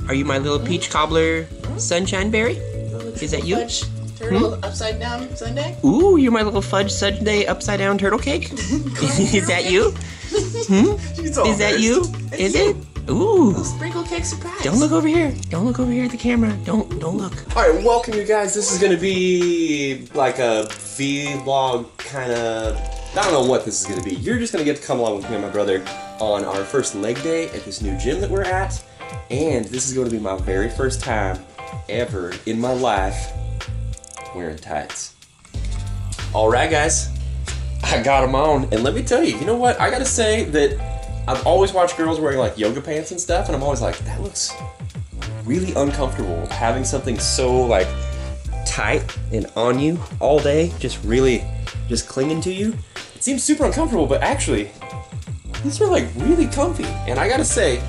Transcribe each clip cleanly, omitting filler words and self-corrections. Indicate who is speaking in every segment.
Speaker 1: Are you my little peach cobbler sunshine berry? Is that you?
Speaker 2: Fudge turtle upside down sundae?
Speaker 1: Ooh, you're my little fudge sundae upside down turtle cake? Is that you? Is that you? Is it? Ooh.
Speaker 2: Sprinkle cake surprise.
Speaker 1: Don't look over here. Don't look over here at the camera. Don't look.
Speaker 3: Alright, welcome you guys. This is gonna be like a vlog kind of, I don't know what this is gonna be. You're just gonna get to come along with me and my brother on our first leg day at this new gym that we're at. And this is going to be my very first time ever in my life wearing tights. Alright guys, I got them on, and let me tell you, you know what? I gotta say that I've always watched girls wearing like yoga pants and stuff, and I'm always like, that looks really uncomfortable, having something so like tight and on you all day, just clinging to you. It seems super uncomfortable, but actually, these are like really comfy, and I gotta say,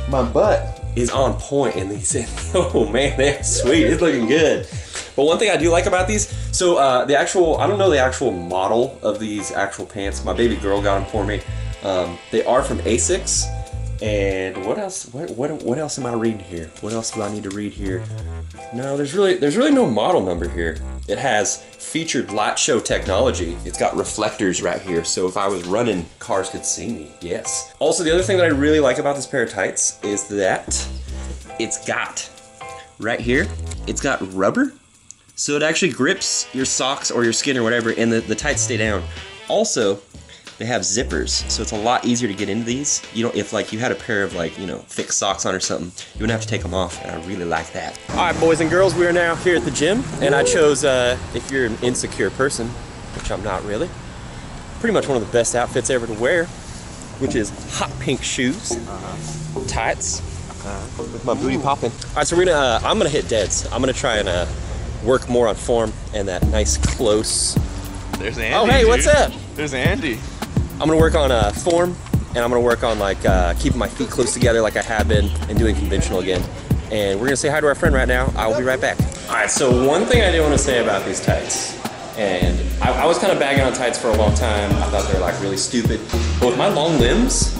Speaker 3: my butt is on point in these. Oh man, they're sweet. It's looking good. But one thing I do like about these, so the actual, I don't know the actual model of these actual pants. My baby girl got them for me. They are from Asics. And what else? What else am I reading here? What else do I need to read here? No, there's really no model number here. It has featured light show technology. It's got reflectors right here, so if I was running, cars could see me. Yes. Also, the other thing that I really like about this pair of tights is that it's got right here. It's got rubber, so it actually grips your socks or your skin or whatever, and the tights stay down. Also, they have zippers, so it's a lot easier to get into these. You know, if like you had a pair of like, you know, thick socks on or something, you wouldn't have to take them off, and I really like that. All right, boys and girls, we are now here at the gym, and I chose, if you're an insecure person, which I'm not really, pretty much one of the best outfits ever to wear, which is hot pink shoes, tights, with my booty popping. All right, so we're gonna, I'm gonna hit deads. I'm gonna try and work more on form and that nice close.
Speaker 4: There's Andy.
Speaker 3: Oh, hey,
Speaker 4: dude.
Speaker 3: what's up?
Speaker 4: There's Andy.
Speaker 3: I'm gonna work on form, and I'm gonna work on like keeping my feet close together like I have been, and doing conventional again. And we're gonna say hi to our friend right now. I will be right back. All right, so one thing I do want to say about these tights, and I was kind of bagging on tights for a long time. I thought they were like really stupid. But with my long limbs,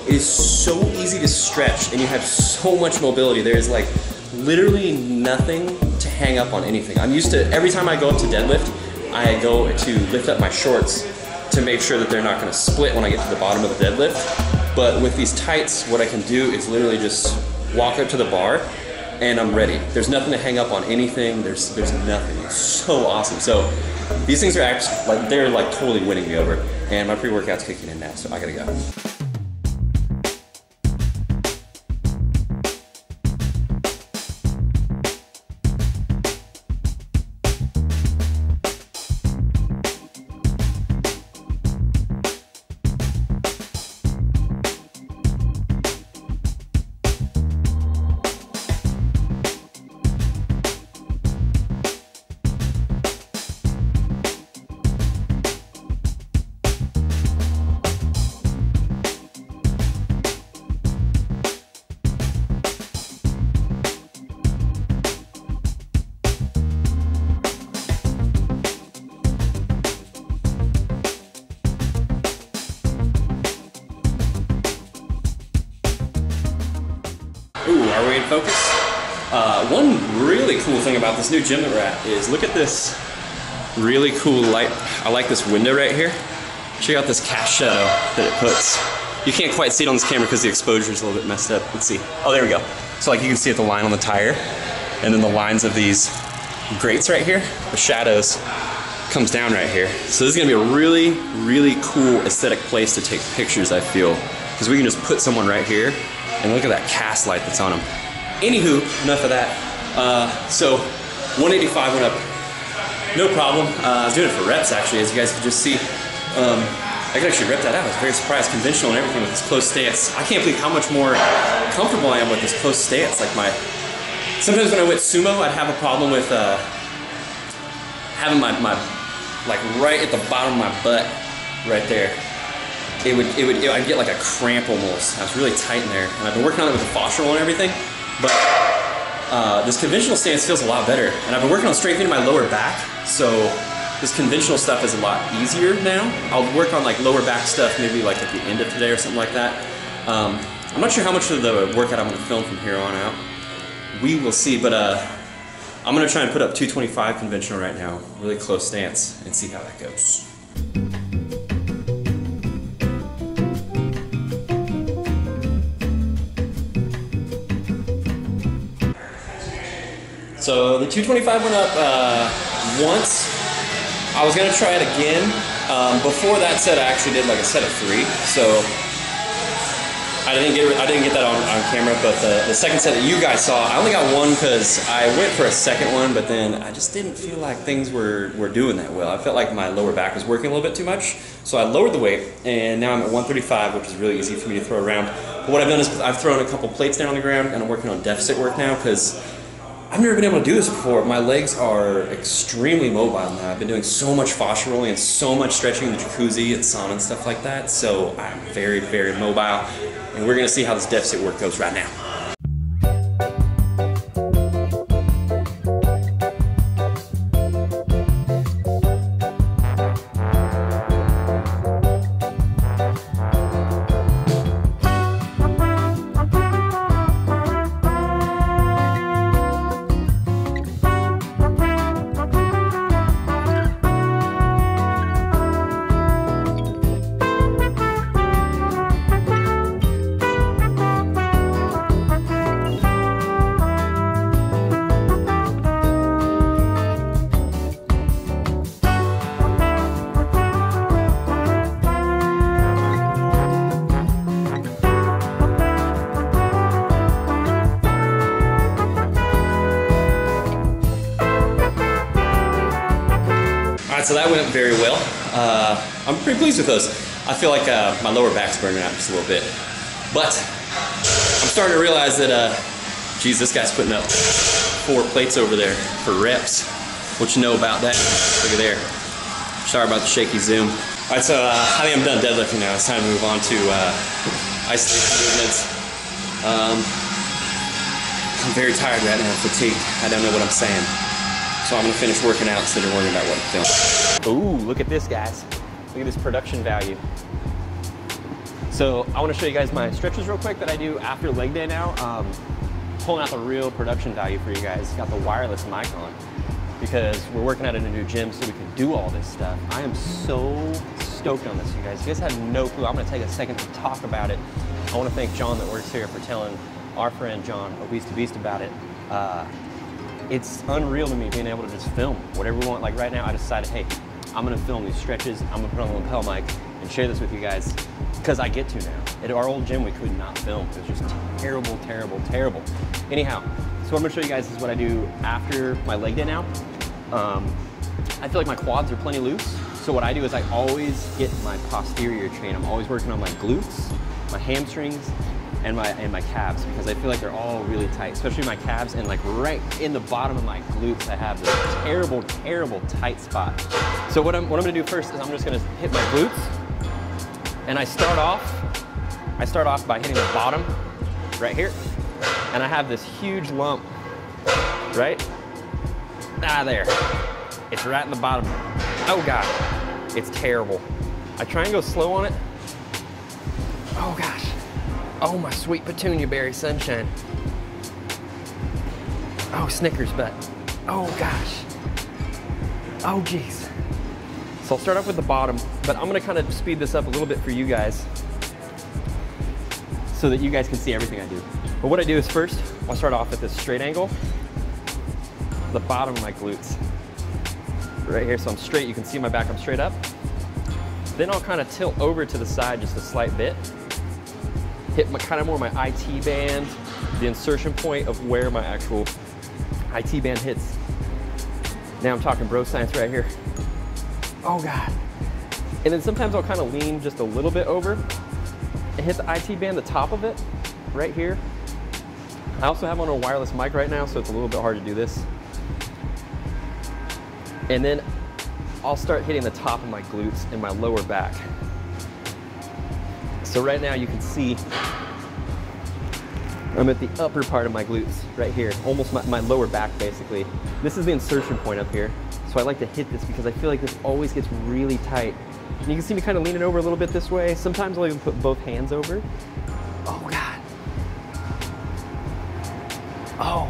Speaker 3: it is so easy to stretch, and you have so much mobility. There's like literally nothing to hang up on anything. I'm used to, every time I go up to deadlift, I go to lift up my shorts to make sure that they're not going to split when I get to the bottom of the deadlift. But with these tights, what I can do is literally just walk up to the bar and I'm ready. There's nothing to hang up on anything. There's nothing. It's so awesome. So these things are actually like, they're like totally winning me over. And my pre-workout's kicking in now, so I gotta go. Ooh, are we in focus? One really cool thing about this new gym that we're at is look at this really cool light. I like this window right here. Check out this cast shadow that it puts. You can't quite see it on this camera because the exposure is a little bit messed up. Let's see. Oh, there we go. So like you can see it, the line on the tire, and then the lines of these grates right here, the shadows comes down right here. So this is gonna be a really, really cool aesthetic place to take pictures, I feel, because we can just put someone right here and look at that cast light that's on them. Anywho, enough of that. So 185 went up, no problem. I was doing it for reps actually, as you guys could just see. I could actually rep that out. I was very surprised, conventional and everything with this close stance. I can't believe how much more comfortable I am with this close stance. Like sometimes when I went sumo, I'd have a problem with having my like right at the bottom of my butt, right there. I'd get like a cramp almost. I was really tight in there, and I've been working on it with the foster roll and everything. But this conventional stance feels a lot better, and I've been working on strengthening my lower back. So this conventional stuff is a lot easier now. I'll work on like lower back stuff maybe like at the end of today or something like that. I'm not sure how much of the workout I'm going to film from here on out. We will see, but I'm gonna try and put up 225 conventional right now, really close stance, and see how that goes. So the 225 went up once. I was gonna try it again. Before that set, I actually did like a set of 3. So I didn't get that on camera, but the second set that you guys saw, I only got 1 because I went for a second one, but then I just didn't feel like things were doing that well. I felt like my lower back was working a little bit too much, so I lowered the weight, and now I'm at 135, which is really easy for me to throw around. But what I've done is I've thrown a couple plates down on the ground, and I'm working on deficit work now because I've never been able to do this before. My legs are extremely mobile now. I've been doing so much fascia rolling and so much stretching in the jacuzzi and sauna and stuff like that, so I'm very, very mobile. And we're gonna see how this deficit work goes right now. So that went very well. I'm pretty pleased with those. I feel like my lower back's burning out just a little bit. But I'm starting to realize that, geez, this guy's putting up 4 plates over there for reps. What you know about that? Look at there. Sorry about the shaky zoom. All right, so I think I'm done deadlifting now. It's time to move on to isolation movements. I'm very tired right now, fatigued. I don't know what I'm saying. So I'm gonna finish working out instead of worrying about what I'm filming. Ooh, look at this, guys. Look at this production value. So I wanna show you guys my stretches real quick that I do after leg day now. Pulling out the real production value for you guys. Got the wireless mic on because we're working out in a new gym so we can do all this stuff. I am so stoked on this, you guys. You guys have no clue. I'm gonna take a second to talk about it. I wanna thank John that works here for telling our friend John, Obese to Beast, about it. It's unreal to me being able to just film whatever we want. Like right now, I decided, hey, I'm gonna film these stretches. I'm gonna put on the lapel mic and share this with you guys because I get to now. At our old gym, we could not film. It was just terrible, terrible, terrible. Anyhow, so what I'm gonna show you guys is what I do after my leg day now. I feel like my quads are plenty loose. So what I do is I always get my posterior train. I'm always working on my glutes, my hamstrings, and my calves, because I feel like they're all really tight, especially my calves, and like right in the bottom of my glutes I have this terrible, terrible tight spot. So what I'm gonna do first is I'm just gonna hit my glutes, and I start off by hitting the bottom right here, and I have this huge lump, right? There. It's right in the bottom. Oh God, it's terrible. I try and go slow on it. Oh gosh. Oh, my sweet petunia berry sunshine. Oh, Snickers butt. Oh gosh. Oh geez. So I'll start off with the bottom, but I'm gonna kind of speed this up a little bit for you guys so that you guys can see everything I do. But what I do is first, I'll start off at this straight angle, the bottom of my glutes. Right here, so I'm straight, you can see my back, I'm straight up. Then I'll kind of tilt over to the side just a slight bit. Hit my kind of more my IT band, the insertion point of where my actual IT band hits. Now I'm talking bro science right here. Oh God. And then sometimes I'll kind of lean just a little bit over and hit the IT band, the top of it, right here. I also have on a wireless mic right now, so it's a little bit hard to do this. And then I'll start hitting the top of my glutes and my lower back. So right now you can see I'm at the upper part of my glutes right here, almost my lower back basically. This is the insertion point up here. So I like to hit this because I feel like this always gets really tight. And you can see me kind of leaning over a little bit this way. Sometimes I'll even put both hands over. Oh God.
Speaker 1: Oh.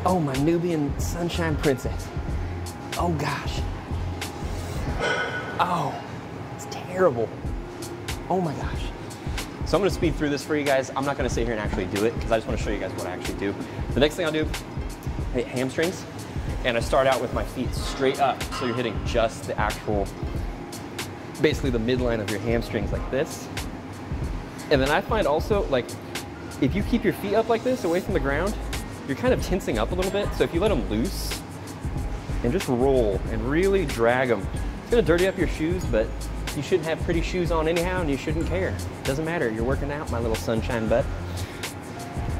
Speaker 1: Oh, my Nubian sunshine princess. Oh gosh. Oh, it's terrible. Oh my gosh. So I'm gonna speed through this for you guys. I'm not gonna sit here and actually do it because I just wanna show you guys what I actually do. The next thing I'll do, I hit hamstrings, and I start out with my feet straight up. So you're hitting just the actual, basically the midline of your hamstrings like this. And then I find also, like, if you keep your feet up like this, away from the ground, you're kind of tensing up a little bit. So if you let them loose and just roll and really drag them, it's gonna dirty up your shoes, but you shouldn't have pretty shoes on anyhow, and you shouldn't care. Doesn't matter, you're working out, my little sunshine butt.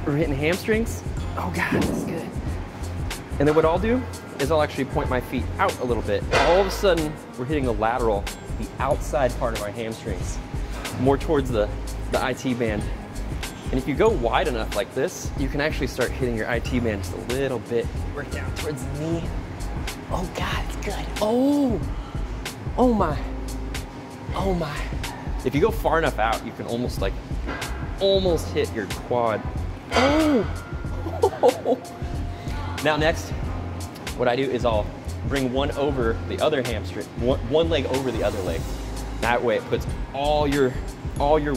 Speaker 1: We're hitting hamstrings. Oh God, that's good. And then what I'll do is I'll actually point my feet out a little bit. All of a sudden, we're hitting the lateral, the outside part of our hamstrings, more towards the IT band. And if you go wide enough like this, you can actually start hitting your IT band just a little bit. Work down towards the knee. Oh God, it's good. Oh, oh my, oh my. If you go far enough out, you can almost hit your quad. Oh. Now next, what I do is I'll bring one over the other hamstring, one leg over the other leg. That way it puts all your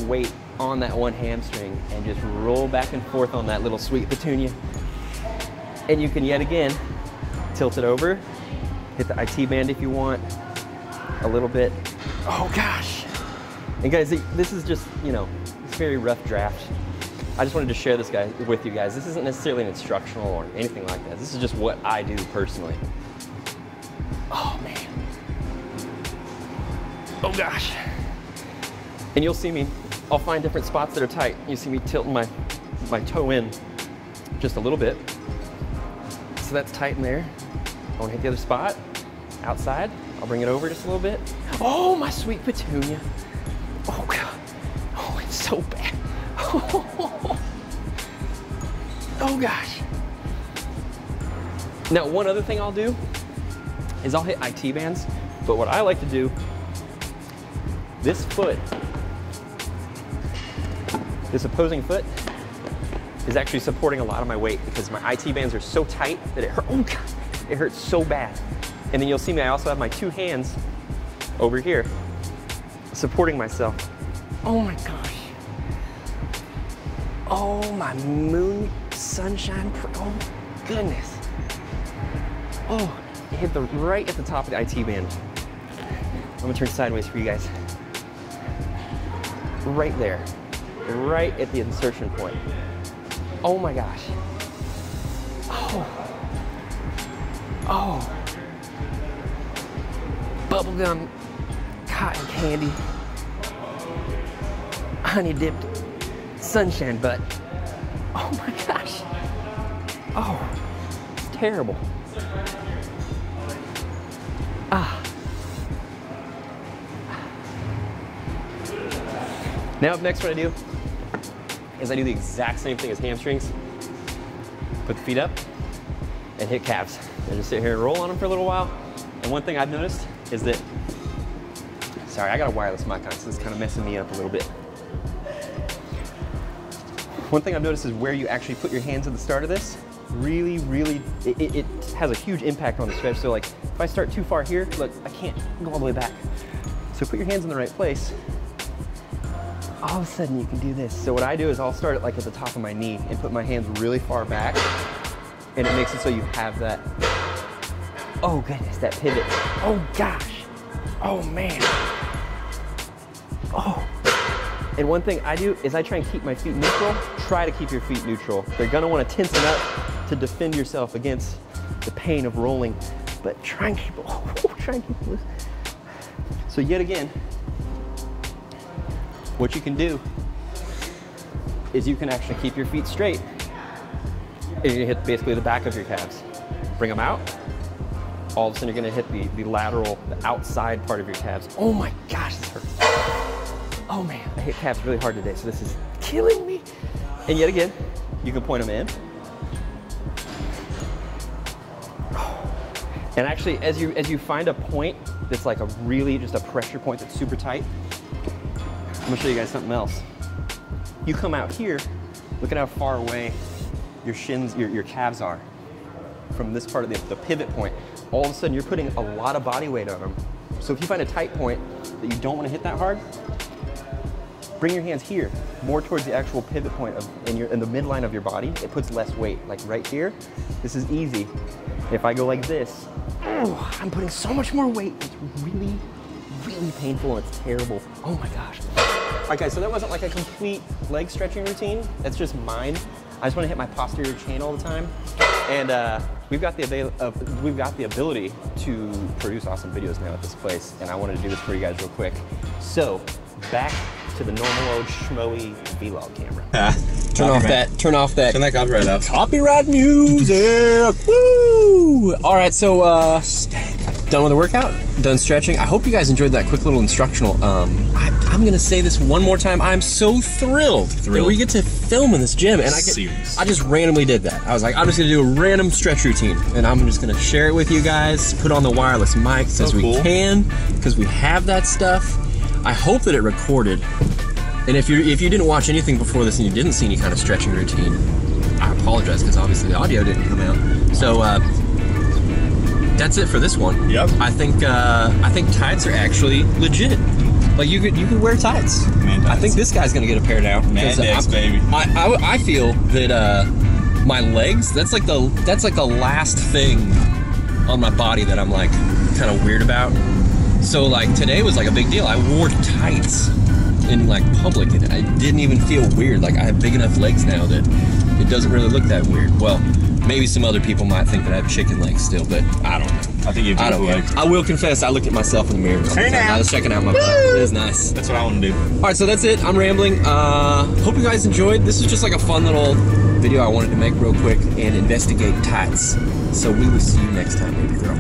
Speaker 1: weight on that one hamstring and just roll back and forth on that little sweet petunia. And you can yet again tilt it over, hit the IT band if you want, a little bit. Oh gosh. And guys, this is just, you know, it's a very rough draft. I just wanted to share this with you guys. This isn't necessarily an instructional or anything like that. This is just what I do personally. Oh man. Oh gosh. And you'll see me, I'll find different spots that are tight. You see me tilting my toe in just a little bit. So that's tight in there. I want to hit the other spot, outside. I'll bring it over just a little bit. Oh, my sweet petunia. Oh God. Oh, it's so bad. Oh gosh. Now, one other thing I'll do is I'll hit IT bands, but what I like to do, this foot, this opposing foot is actually supporting a lot of my weight because my IT bands are so tight that it hurts. Oh God, it hurts so bad. And then you'll see me, I also have my two hands over here supporting myself. Oh my gosh. Oh my moon sunshine, oh my goodness. Oh, it hit right at the top of the IT band. I'm gonna turn sideways for you guys. Right there, right at the insertion point. Oh my gosh. Oh. Oh. Bubblegum, cotton candy, honey dipped sunshine butt. Oh my gosh. Oh, it's terrible. Ah. Now up next, what I do is I do the exact same thing as hamstrings. Put the feet up and hit calves. And just sit here and roll on them for a little while. And one thing I've noticed is that, sorry, I got a wireless mic on, so it's kind of messing me up a little bit. One thing I've noticed is where you actually put your hands at the start of this, really, it has a huge impact on the stretch. So like, if I start too far here, look, I can't go all the way back. So put your hands in the right place. All of a sudden you can do this. So what I do is I'll start it like at the top of my knee and put my hands really far back, and it makes it so you have that, oh goodness, that pivot. Oh gosh, oh man. Oh. And one thing I do is I try and keep my feet neutral. Try to keep your feet neutral. They're gonna wanna tense up to defend yourself against the pain of rolling, but try and keep, try and keep loose. So yet again, what you can do is you can actually keep your feet straight. And you're gonna hit basically the back of your calves. Bring them out. All of a sudden you're gonna hit the lateral, the outside part of your calves. Oh my gosh, this hurts. Oh man, I hit calves really hard today, so this is killing me. And yet again, you can point them in. And actually, as you find a point that's like a really, just a pressure point that's super tight, I'm gonna show you guys something else. You come out here, look at how far away your shins, your calves are, from this part of the pivot point, all of a sudden you're putting a lot of body weight on them. So if you find a tight point that you don't want to hit that hard, bring your hands here, more towards the actual pivot point in the midline of your body. It puts less weight, like right here. This is easy. If I go like this, oh, I'm putting so much more weight. It's really, really painful and it's terrible. Oh my gosh. All right guys, so that wasn't like a complete leg stretching routine. That's just mine. I just want to hit my posterior chain all the time. And we've got the ability to produce awesome videos now at this place. And I wanted to do this for you guys real quick. So back to the normal old schmoey vlog camera. Turn off that
Speaker 3: copyright off.
Speaker 1: Copyright music. Woo! All right, so done with the workout, done stretching. I hope you guys enjoyed that quick little instructional. I'm gonna say this one more time. I'm so thrilled that we get to film in this gym, and I just randomly did that. I was like, I'm just gonna do a random stretch routine, and I'm just gonna share it with you guys. Put on the wireless mics as we can, because we have that stuff. I hope that it recorded. And if you didn't watch anything before this and you didn't see any kind of stretching routine, I apologize, because obviously the audio didn't come out. So that's it for this one. Yep. I think tights are actually legit. Like you could wear tights. Man, tights. I think this guy's gonna get a pair now.
Speaker 3: Mandex, baby.
Speaker 1: I feel that my legs, that's like the last thing on my body that I'm like kind of weird about. So like today was like a big deal. I wore tights in like public and I didn't even feel weird. Like I have big enough legs now that it doesn't really look that weird. Well, maybe some other people might think that I have chicken legs still, but I don't know. I think you have beautiful legs. I will confess, I looked at myself in the mirror. Hey now. I was checking out my butt. It is nice. That's what I want to do. All right, so that's it. I'm rambling. Hope you guys enjoyed. This was just like a fun little video I wanted to make real quick and investigate tights. So we will see you next time, baby girl.